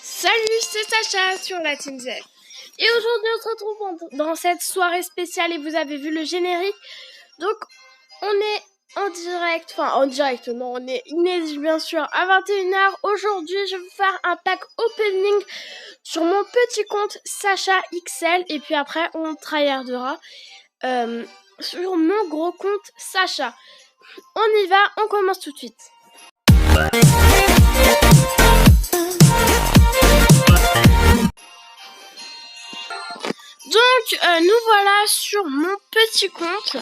Salut, c'est Sacha sur la Team Z. Et aujourd'hui on se retrouve dans cette soirée spéciale et vous avez vu le générique. Donc on est non, on est inédit bien sûr à 21h. Aujourd'hui je vais vous faire un pack opening sur mon petit compte Sacha XL. Et puis après on tryhardera sur mon gros compte Sacha. On y va, on commence tout de suite. Donc nous voilà sur mon petit compte.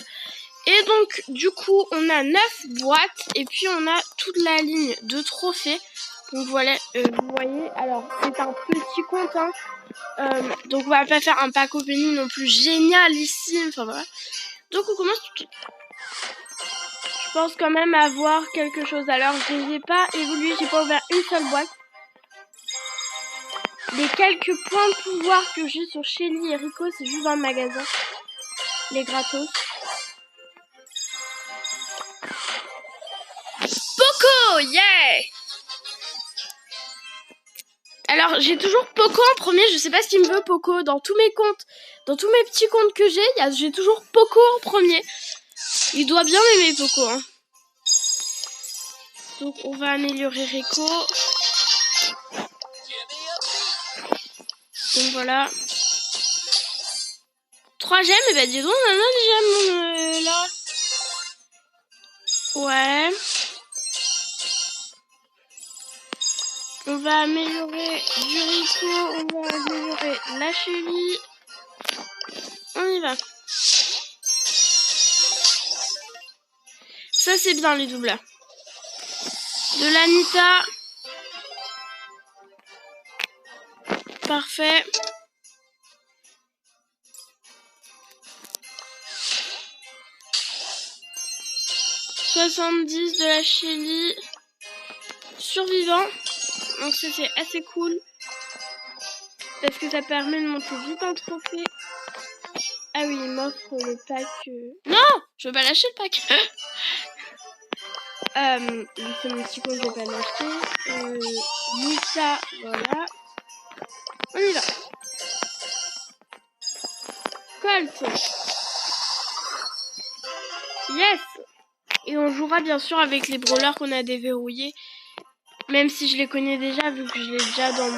Et donc du coup on a 9 boîtes. Et puis on a toute la ligne de trophées. Donc voilà, vous voyez, alors c'est un petit compte hein. Donc on va pas faire un pack opening non plus génialissime. Enfin voilà. Donc on commence tout de suite. Je pense quand même avoir quelque chose. Alors je n'ai pas évolué, j'ai pas ouvert une seule boîte. Les quelques points de pouvoir que j'ai sur Shelly et Rico, c'est juste dans le magasin. Les gratos. Poco, yeah! Alors, j'ai toujours Poco en premier. Je sais pas ce qu'il me veut, Poco. Dans tous mes comptes, dans tous mes petits comptes que j'ai toujours Poco en premier. Il doit bien m'aimer, Poco. Hein. Donc, on va améliorer Rico. Donc, voilà. 3 gemmes, et bah dis donc, on en a des gemmes là. Ouais. On va améliorer du Rico, on va améliorer la Shelly. On y va. Ça c'est bien les doubleurs. De l'Anita. Parfait. « 70 de la Shelly. Survivant. Donc ça c'est assez cool. Parce que ça permet de monter vite en trophée. Ah oui, il m'offre le pack... Non, je veux pas lâcher le pack. C'est mon petit compte, je vais pas l'acheter. Moussa, voilà. On y va. Colt. Yes. Et on jouera bien sûr avec les brawlers qu'on a déverrouillés. Même si je les connais déjà, vu que je l'ai déjà dans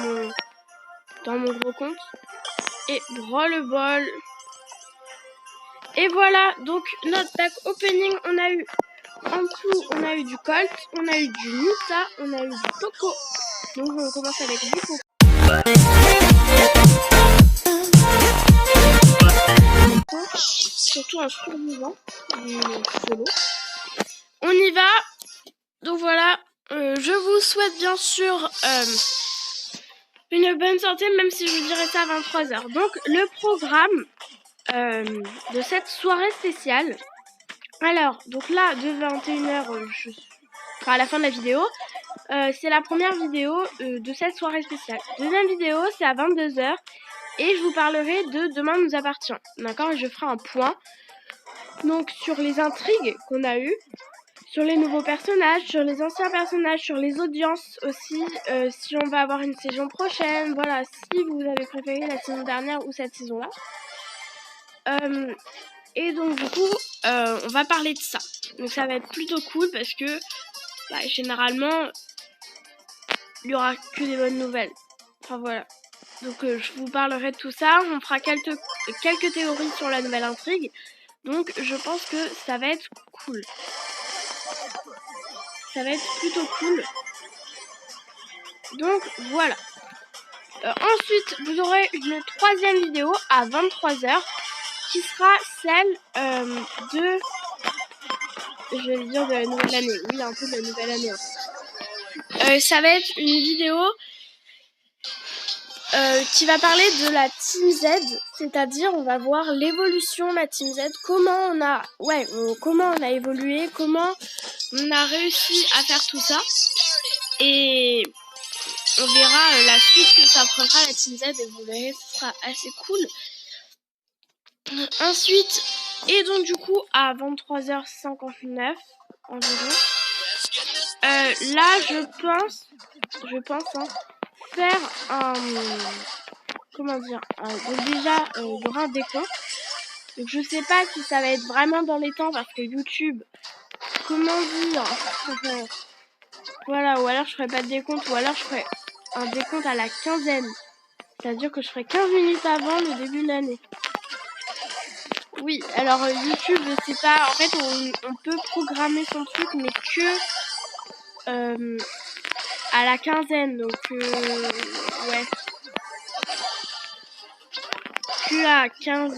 mon gros compte. Et Brawl Ball. Et voilà, donc notre pack opening, on a eu en dessous, on a eu du Colt, on a eu du Nita, on a eu du Poco. Donc on commence avec du Poco. Surtout un survivant, solo. On y va. Donc voilà, je vous souhaite bien sûr une bonne santé, même si je vous dirai ça à 23h. Donc le programme de cette soirée spéciale. Alors, donc là, de 21h, à la fin de la vidéo, c'est la première vidéo de cette soirée spéciale. Deuxième vidéo, c'est à 22h. Et je vous parlerai de Demain nous appartient. D'accord? Et je ferai un point. Donc, sur les intrigues qu'on a eues, sur les nouveaux personnages, sur les anciens personnages, sur les audiences aussi, si on va avoir une saison prochaine. Voilà, si vous avez préféré la saison dernière ou cette saison-là. Et donc, du coup, on va parler de ça. Donc, ça va être plutôt cool parce que, généralement, il n'y aura que des bonnes nouvelles. Enfin, voilà. Donc je vous parlerai de tout ça, on fera quelques théories sur la nouvelle intrigue. Donc je pense que ça va être cool. Ça va être plutôt cool. Donc voilà. Ensuite, vous aurez une troisième vidéo à 23h qui sera celle de... Je vais dire de la nouvelle année. Oui, un peu de la nouvelle année. Hein. Ça va être une vidéo... qui va parler de la Team Z, c'est-à-dire on va voir l'évolution de la Team Z, comment on a évolué, comment on a réussi à faire tout ça, et on verra la suite que ça prendra la Team Z, et vous verrez, ce sera assez cool. Ensuite, et donc du coup à 23h59, environ. Là, je pense faire un... Comment dire, donc déjà, il y aura un décompte. Donc je sais pas si ça va être vraiment dans les temps parce que YouTube, comment dire, voilà, ou alors je ferai pas de décompte, ou alors je ferai un décompte à la quinzaine. C'est-à-dire que je ferai 15 minutes avant le début de l'année. Oui, alors YouTube, c'est pas... En fait, on peut programmer son truc, mais que à la quinzaine. Donc, ouais. Que à 15...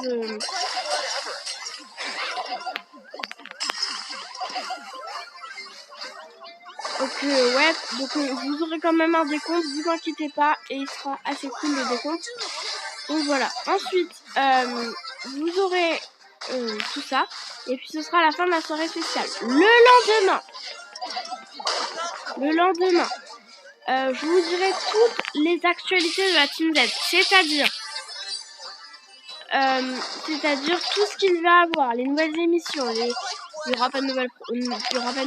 Donc, ouais. Donc, vous aurez quand même un décompte, vous inquiétez pas. Et il sera assez cool le décompte. Donc, voilà. Ensuite, vous aurez tout ça. Et puis, ce sera la fin de la soirée spéciale. Le lendemain, je vous dirai toutes les actualités de la Team Z, c'est-à-dire tout ce qu'il va avoir, les nouvelles émissions, il n'y aura pas de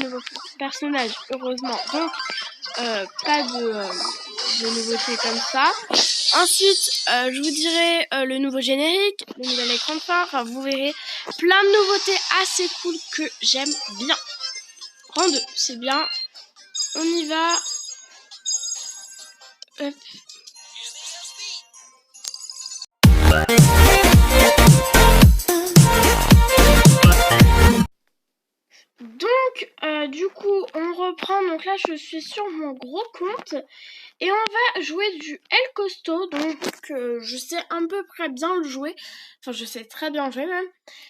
nouveaux personnages, heureusement, donc pas de nouveautés comme ça. Ensuite, je vous dirai le nouveau générique, le nouvel écran de fin, enfin vous verrez plein de nouveautés assez cool que j'aime bien. Rang 2, c'est bien, on y va. Hop. Donc, du coup, on reprend. Donc là, je suis sur mon gros compte. Et on va jouer du El Costo. Donc, je sais à peu près bien le jouer. Enfin, je sais très bien jouer même.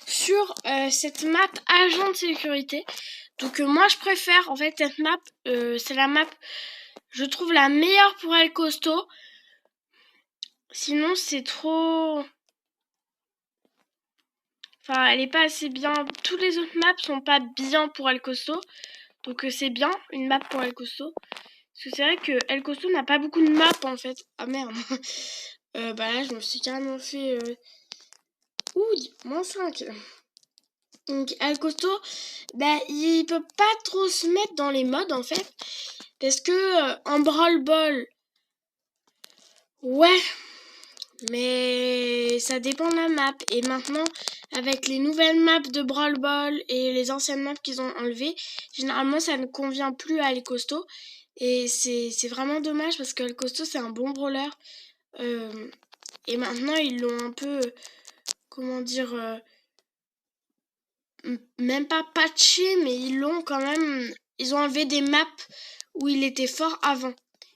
Sur cette map agent de sécurité. Donc, moi, je préfère, en fait, cette map. C'est la map, je trouve, la meilleure pour El Costo. Sinon, c'est trop... Enfin, elle est pas assez bien. Tous les autres maps sont pas bien pour El Costo. Donc c'est bien, une map pour El Costo. Parce que c'est vrai que El Costo n'a pas beaucoup de maps en fait. Ah merde. Bah là, je me suis carrément fait... Ouh, -5. Donc El Costo, bah il peut pas trop se mettre dans les modes en fait. Parce que en Brawl Ball, ouais... Mais ça dépend de la map. Et maintenant, avec les nouvelles maps de Brawl Ball et les anciennes maps qu'ils ont enlevées, généralement ça ne convient plus à El Costo. Et c'est vraiment dommage parce que El Costo c'est un bon brawler. Et maintenant ils l'ont un peu, comment dire, même pas patché, mais ils l'ont quand même... Ils ont enlevé des maps où il était fort avant.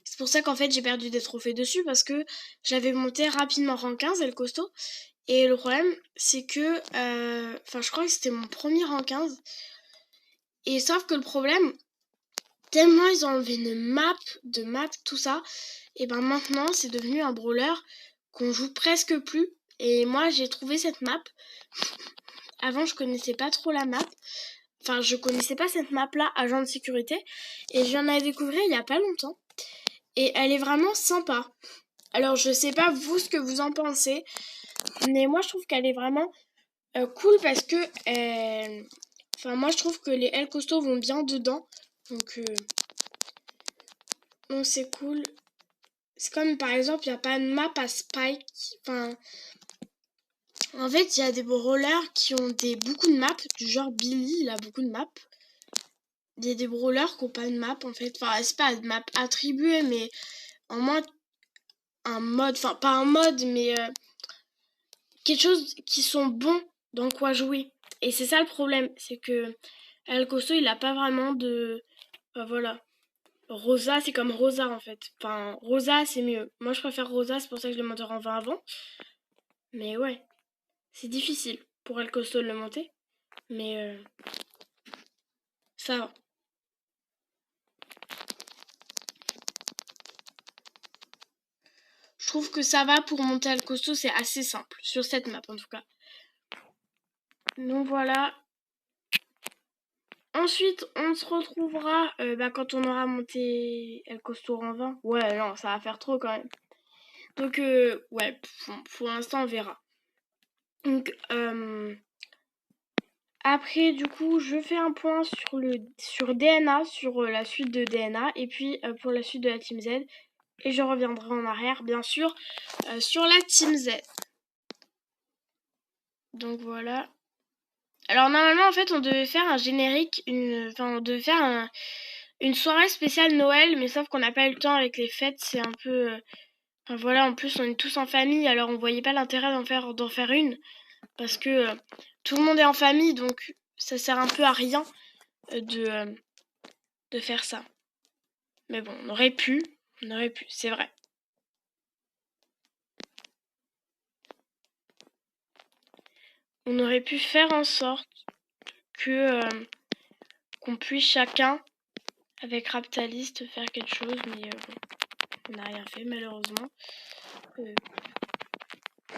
C'est pour ça qu'en fait j'ai perdu des trophées dessus parce que j'avais monté rapidement rang 15 El Costo. Et le problème c'est que, enfin je crois que c'était mon premier rang 15. Et sauf que le problème, tellement ils ont enlevé de map, tout ça, et ben maintenant c'est devenu un brawler qu'on joue presque plus. Et moi j'ai trouvé cette map. Avant je connaissais pas trop la map. Enfin, je connaissais pas cette map-là, agent de sécurité. Et je viens de la découvrir il y a pas longtemps. Et elle est vraiment sympa. Alors, je sais pas vous ce que vous en pensez. Mais moi, je trouve qu'elle est vraiment cool parce que... Enfin, moi, je trouve que les El Costo vont bien dedans. Donc c'est cool. C'est comme, par exemple, il n'y a pas de map à Spike. Enfin... En fait, il y a des brawlers qui ont beaucoup de maps. Du genre Billy, il a beaucoup de maps. Il y a des brawlers qui n'ont pas de map en fait. Enfin, c'est pas de map attribuée, mais en moins un mode. Enfin, pas un mode, mais quelque chose qui sont bons dans quoi jouer. Et c'est ça le problème. C'est que El Costo, il a pas vraiment de. Enfin, voilà. Rosa, c'est comme Rosa en fait. Enfin, Rosa, c'est mieux. Moi, je préfère Rosa, c'est pour ça que je le monte en 20 avant. Mais ouais. C'est difficile pour El Costo de le monter. Mais ça va. Je trouve que ça va pour monter El Costo, c'est assez simple. Sur cette map en tout cas. Donc voilà. Ensuite, on se retrouvera quand on aura monté El Costo en 20. Ouais, non, ça va faire trop quand même. Donc, ouais, pour l'instant, on verra. Donc, Après, du coup, je fais un point sur DNA, sur la suite de DNA, et puis pour la suite de la Team Z. Et je reviendrai en arrière, bien sûr, sur la Team Z. Donc voilà. Alors normalement, en fait, on devait faire un générique, on devait faire une soirée spéciale Noël, mais sauf qu'on n'a pas eu le temps avec les fêtes, c'est un peu... Enfin voilà, en plus on est tous en famille, alors on voyait pas l'intérêt d'en faire une, parce que tout le monde est en famille, donc ça sert un peu à rien de faire ça. Mais bon, on aurait pu, c'est vrai. On aurait pu faire en sorte que qu'on puisse chacun, avec Raptalist, faire quelque chose, mais bon, on n'a rien fait malheureusement.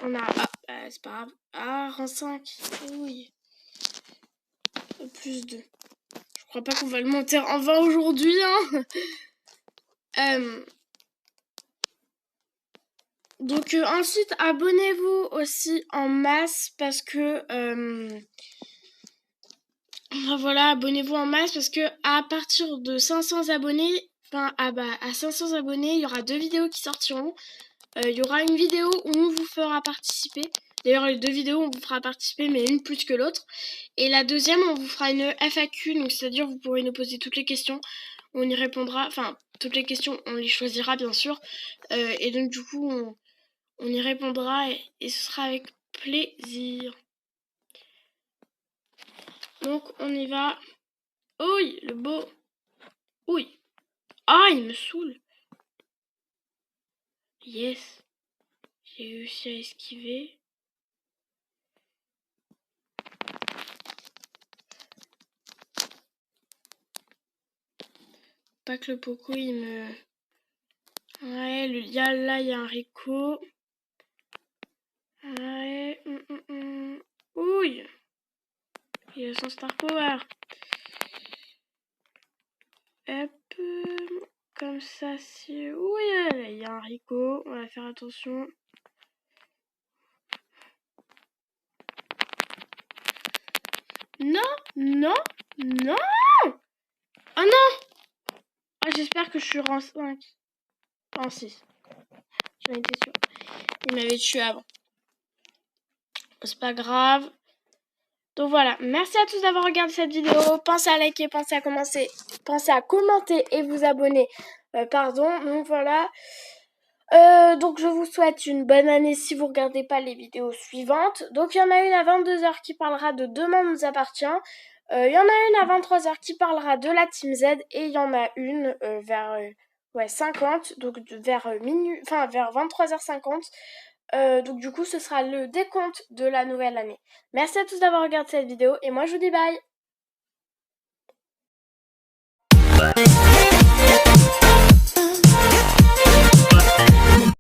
On a... Ah, bah, c'est pas grave. Ah, rang 5. Oui. Plus 2. Je crois pas qu'on va le monter en 20 aujourd'hui, hein. Donc ensuite, abonnez-vous aussi en masse parce que... voilà, abonnez-vous en masse parce que à partir de 500 abonnés... Enfin, à 500 abonnés, il y aura 2 vidéos qui sortiront. Il y aura une vidéo où on vous fera participer. D'ailleurs, les 2 vidéos, on vous fera participer, mais une plus que l'autre. Et la deuxième, on vous fera une FAQ, donc c'est-à-dire vous pourrez nous poser toutes les questions. On y répondra, enfin, toutes les questions, on les choisira, bien sûr. Et donc, du coup, on y répondra et ce sera avec plaisir. Donc, on y va. Oui, le beau. Oui. Ah, il me saoule. Yes. J'ai réussi à esquiver. Pas que le Poco, il me... Ouais, là, il y a un Rico. Ouais. Ouille. Il a son Star Power. Hop. Comme ça, si... Oui, il y a un Rico. On va faire attention. Non, non, non. Oh non. Ah, j'espère que je suis rang 5. Rang 6. J'en étais sûre. Il m'avait tué avant. C'est pas grave. Donc voilà, merci à tous d'avoir regardé cette vidéo. Pensez à liker, pensez à commenter et vous abonner. Donc voilà. Donc je vous souhaite une bonne année si vous regardez pas les vidéos suivantes. Donc il y en a une à 22h qui parlera de Demain nous appartient. Il y en a une à 23h qui parlera de la Team Z. Et il y en a une vers 50, donc vers minuit, enfin vers 23h50. Donc du coup ce sera le décompte de la nouvelle année. Merci à tous d'avoir regardé cette vidéo et moi je vous dis bye.